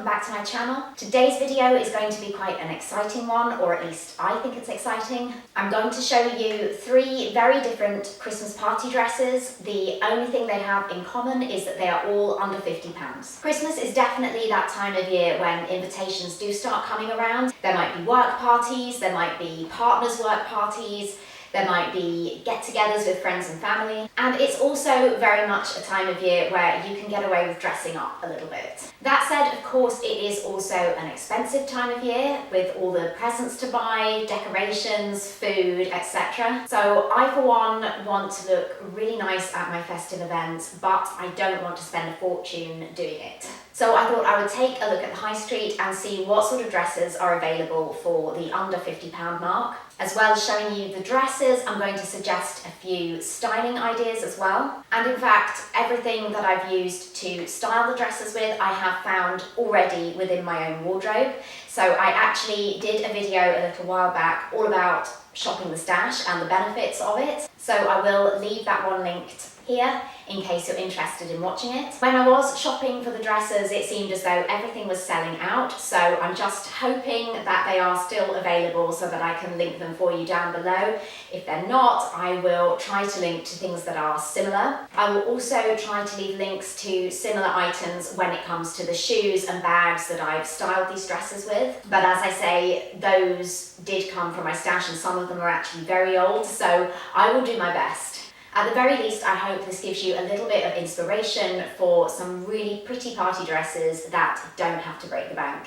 back to my channel. Today's video is going to be quite an exciting one, or at least I think it's exciting. I'm going to show you 3 very different Christmas party dresses. The only thing they have in common is that they are all under £50. Christmas is definitely that time of year when invitations do start coming around. There might be work parties, there might be partners' work parties, there might be get-togethers with friends and family, and it's also very much a time of year where you can get away with dressing up a little bit. That said, of course, it is also an expensive time of year with all the presents to buy, decorations, food, etc. So I, for one, want to look really nice at my festive events, but I don't want to spend a fortune doing it. So I thought I would take a look at the high street and see what sort of dresses are available for the under £50 mark. As well as showing you the dresses, I'm going to suggest a few styling ideas as well. And in fact, everything that I've used to style the dresses with, I have found already within my own wardrobe. So I actually did a video a little while back all about shopping the stash and the benefits of it. So I will leave that one linked here in case you're interested in watching it. When I was shopping for the dresses, it seemed as though everything was selling out, so I'm just hoping that they are still available so that I can link them for you down below. If they're not, I will try to link to things that are similar. I will also try to leave links to similar items when it comes to the shoes and bags that I've styled these dresses with. But as I say, those did come from my stash and some of them are actually very old, so I will do my best. At the very least, I hope this gives you a little bit of inspiration for some really pretty party dresses that don't have to break the bank.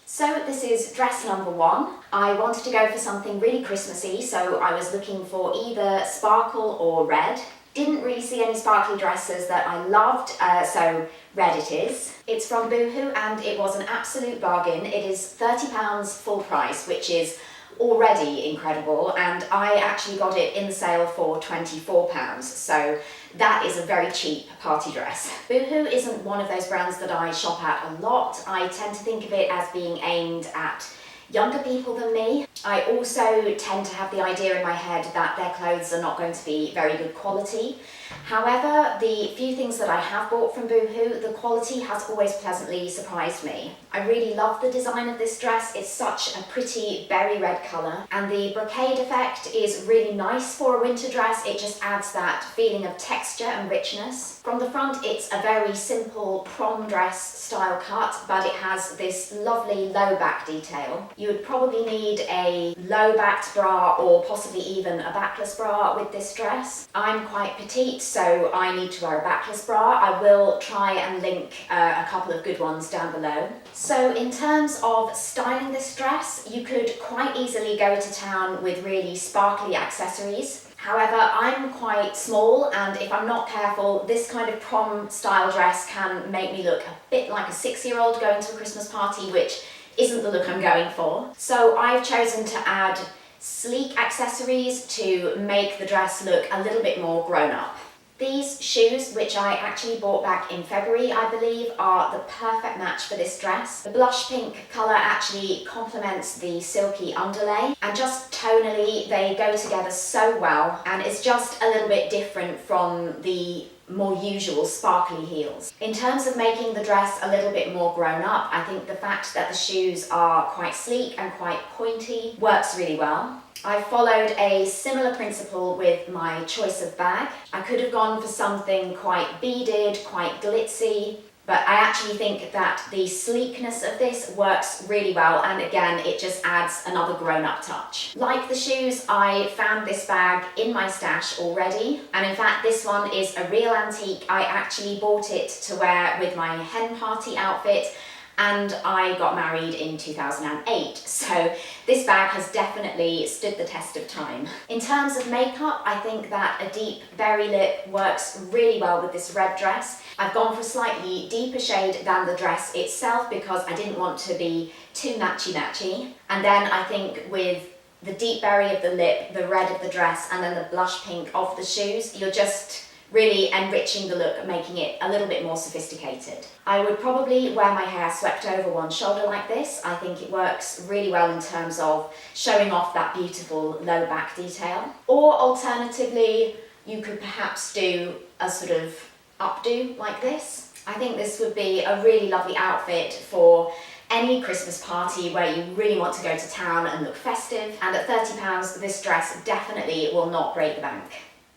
So this is dress number 1. I wanted to go for something really Christmassy, so I was looking for either sparkle or red. Didn't really see any sparkly dresses that I loved, so red it is. It's from Boohoo and it was an absolute bargain. It is £30 full price, which is already incredible, and I actually got it in the sale for £24, so that is a very cheap party dress. Boohoo isn't one of those brands that I shop at a lot. I tend to think of it as being aimed at younger people than me. I also tend to have the idea in my head that their clothes are not going to be very good quality. However, the few things that I have bought from Boohoo, the quality has always pleasantly surprised me. I really love the design of this dress. It's such a pretty berry red colour, and the brocade effect is really nice for a winter dress. It just adds that feeling of texture and richness. From the front, it's a very simple prom dress style cut, but it has this lovely low back detail. You would probably need a low backed bra or possibly even a backless bra with this dress. I'm quite petite, so I need to wear a backless bra. I will try and link a couple of good ones down below. So in terms of styling this dress, you could quite easily go to town with really sparkly accessories. However, I'm quite small, and if I'm not careful, this kind of prom style dress can make me look a bit like a 6-year-old going to a Christmas party, which isn't the look I'm going for. So I've chosen to add sleek accessories to make the dress look a little bit more grown up. These shoes, which I actually bought back in February, I believe, are the perfect match for this dress. The blush pink colour actually complements the silky underlay, and just tonally they go together so well, and it's just a little bit different from the more usual sparkly heels. In terms of making the dress a little bit more grown up, I think the fact that the shoes are quite sleek and quite pointy works really well. I followed a similar principle with my choice of bag. I could have gone for something quite beaded, quite glitzy, but I actually think that the sleekness of this works really well, and again, it just adds another grown-up touch. Like the shoes, I found this bag in my stash already, and in fact this one is a real antique. I actually bought it to wear with my hen party outfit, and I got married in 2008, so this bag has definitely stood the test of time. In terms of makeup, I think that a deep berry lip works really well with this red dress. I've gone for a slightly deeper shade than the dress itself because I didn't want to be too matchy-matchy. And then I think with the deep berry of the lip, the red of the dress, and then the blush pink of the shoes, you're just really enriching the look, making it a little bit more sophisticated. I would probably wear my hair swept over one shoulder like this. I think it works really well in terms of showing off that beautiful low back detail. Or alternatively, you could perhaps do a sort of updo like this. I think this would be a really lovely outfit for any Christmas party where you really want to go to town and look festive, and at £30 this dress definitely will not break the bank.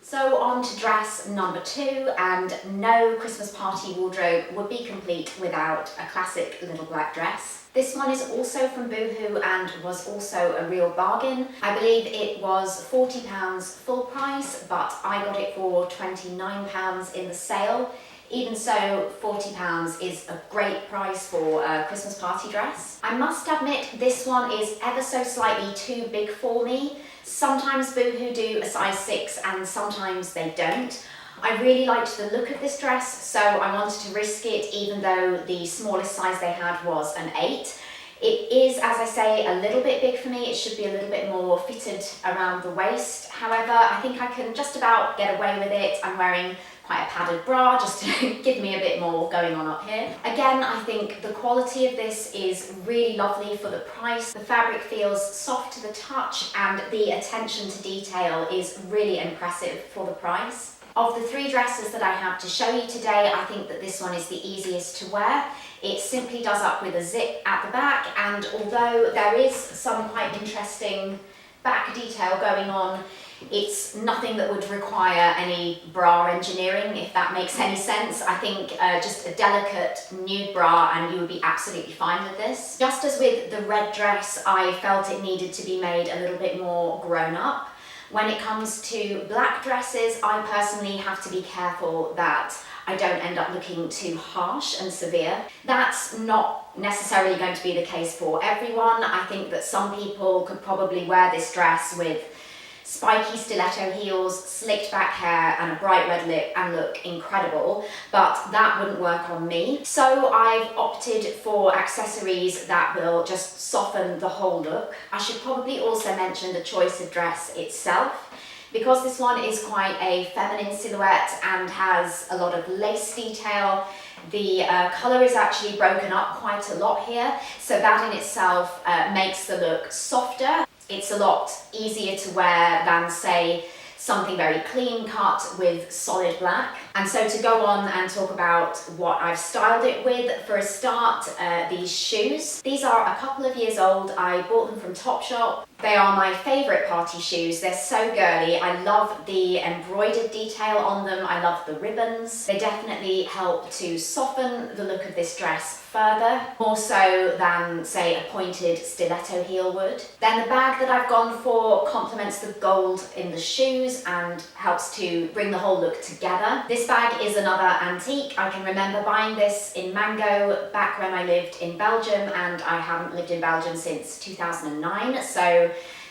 So on to dress number 2, and no Christmas party wardrobe would be complete without a classic little black dress. This one is also from Boohoo and was also a real bargain. I believe it was £40 full price, but I got it for £29 in the sale. Even so, £40 is a great price for a Christmas party dress. I must admit this one is ever so slightly too big for me. Sometimes Boohoo do a size 6 and sometimes they don't. I really liked the look of this dress, so I wanted to risk it even though the smallest size they had was an 8. It is, as I say, a little bit big for me. It should be a little bit more fitted around the waist. However, I think I can just about get away with it. I'm wearing quite a padded bra just to give me a bit more going on up here. Again, I think the quality of this is really lovely for the price. The fabric feels soft to the touch and the attention to detail is really impressive for the price. Of the 3 dresses that I have to show you today, I think that this one is the easiest to wear. It simply does up with a zip at the back, and although there is some quite interesting back detail going on, it's nothing that would require any bra engineering, if that makes any sense. I think just a delicate nude bra and you would be absolutely fine with this. Just as with the red dress, I felt it needed to be made a little bit more grown up. When it comes to black dresses, I personally have to be careful that I don't end up looking too harsh and severe. That's not necessarily going to be the case for everyone. I think that some people could probably wear this dress with spiky stiletto heels, slicked back hair and a bright red lip and look incredible, but that wouldn't work on me. So I've opted for accessories that will just soften the whole look. I should probably also mention the choice of dress itself. Because this one is quite a feminine silhouette and has a lot of lace detail, the colour is actually broken up quite a lot here, so that in itself makes the look softer. It's a lot easier to wear than, say, something very clean cut with solid black. And so to go on and talk about what I've styled it with, for a start, these shoes. These are a couple of years old. I bought them from Topshop. They are my favourite party shoes. They're so girly. I love the embroidered detail on them. I love the ribbons. They definitely help to soften the look of this dress further, more so than, say, a pointed stiletto heel would. Then the bag that I've gone for complements the gold in the shoes and helps to bring the whole look together. This bag is another antique. I can remember buying this in Mango back when I lived in Belgium, and I haven't lived in Belgium since 2009, so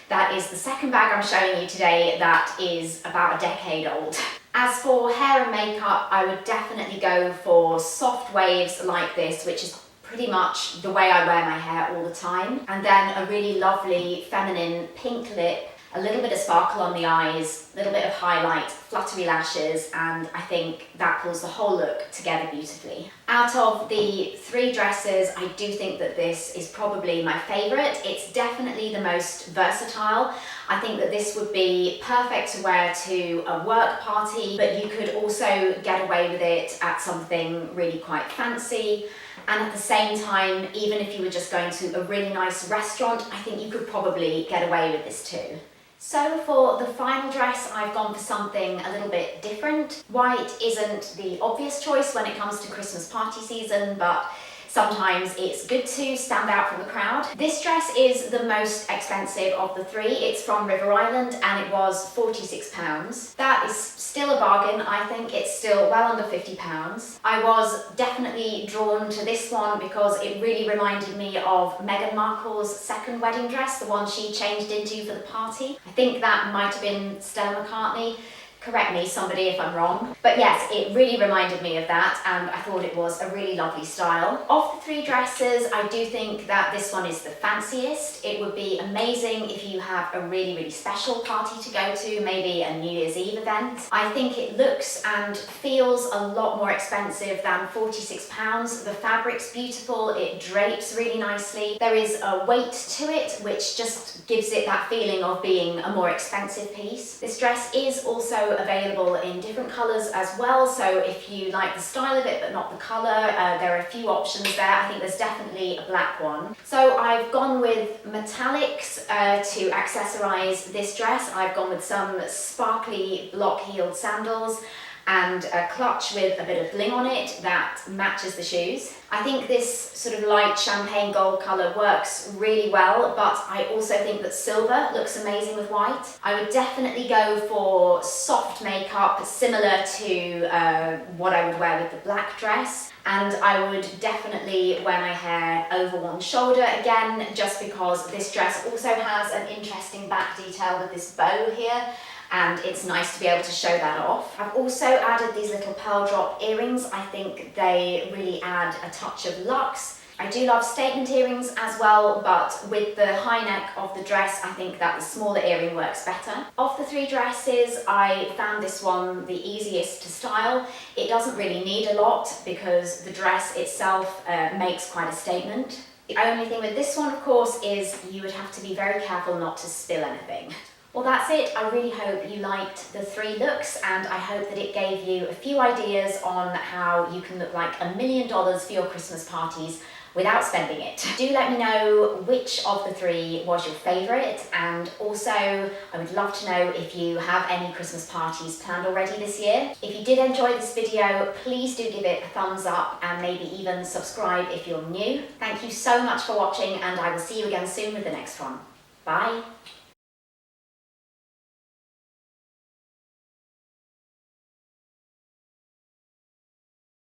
that is the second bag I'm showing you today that is about a decade old. As for hair and makeup, I would definitely go for soft waves like this, which is pretty much the way I wear my hair all the time. And then a really lovely feminine pink lip, a little bit of sparkle on the eyes, a little bit of highlight, fluttery lashes, and I think that pulls the whole look together beautifully. Out of the 3 dresses, I do think that this is probably my favourite. It's definitely the most versatile. I think that this would be perfect to wear to a work party, but you could also get away with it at something really quite fancy. And at the same time, even if you were just going to a really nice restaurant, I think you could probably get away with this too. So for the final dress, I've gone for something a little bit different. White isn't the obvious choice when it comes to Christmas party season, but sometimes it's good to stand out from the crowd. This dress is the most expensive of the 3. It's from River Island and it was £46. That is still a bargain. I think it's still well under £50. I was definitely drawn to this one because it really reminded me of Meghan Markle's second wedding dress, the one she changed into for the party. I think that might have been Stella McCartney. Correct me, somebody, if I'm wrong. But yes, it really reminded me of that, and I thought it was a really lovely style. Of the 3 dresses, I do think that this one is the fanciest. It would be amazing if you have a really, really special party to go to, maybe a New Year's Eve event. I think it looks and feels a lot more expensive than £46. The fabric's beautiful, it drapes really nicely. There is a weight to it, which just gives it that feeling of being a more expensive piece. This dress is also also available in different colours as well, so if you like the style of it but not the colour, there are a few options there. I think there's definitely a black one. So I've gone with metallics to accessorise this dress. I've gone with some sparkly block-heeled sandals and a clutch with a bit of bling on it that matches the shoes. I think this sort of light champagne gold colour works really well, but I also think that silver looks amazing with white. I would definitely go for soft makeup similar to what I would wear with the black dress. And I would definitely wear my hair over one shoulder again, just because this dress also has an interesting back detail with this bow here, and it's nice to be able to show that off. I've also added these little pearl drop earrings. I think they really add a touch of luxe. I do love statement earrings as well, but with the high neck of the dress, I think that the smaller earring works better. Of the three dresses, I found this one the easiest to style. It doesn't really need a lot because the dress itself makes quite a statement. The only thing with this one, of course, is you would have to be very careful not to spill anything. Well, that's it. I really hope you liked the three looks, and I hope that it gave you a few ideas on how you can look like $1 million for your Christmas parties without spending it. Do let me know which of the three was your favourite, and also I would love to know if you have any Christmas parties planned already this year. If you did enjoy this video, please do give it a thumbs up and maybe even subscribe if you're new. Thank you so much for watching, and I will see you again soon with the next one. Bye!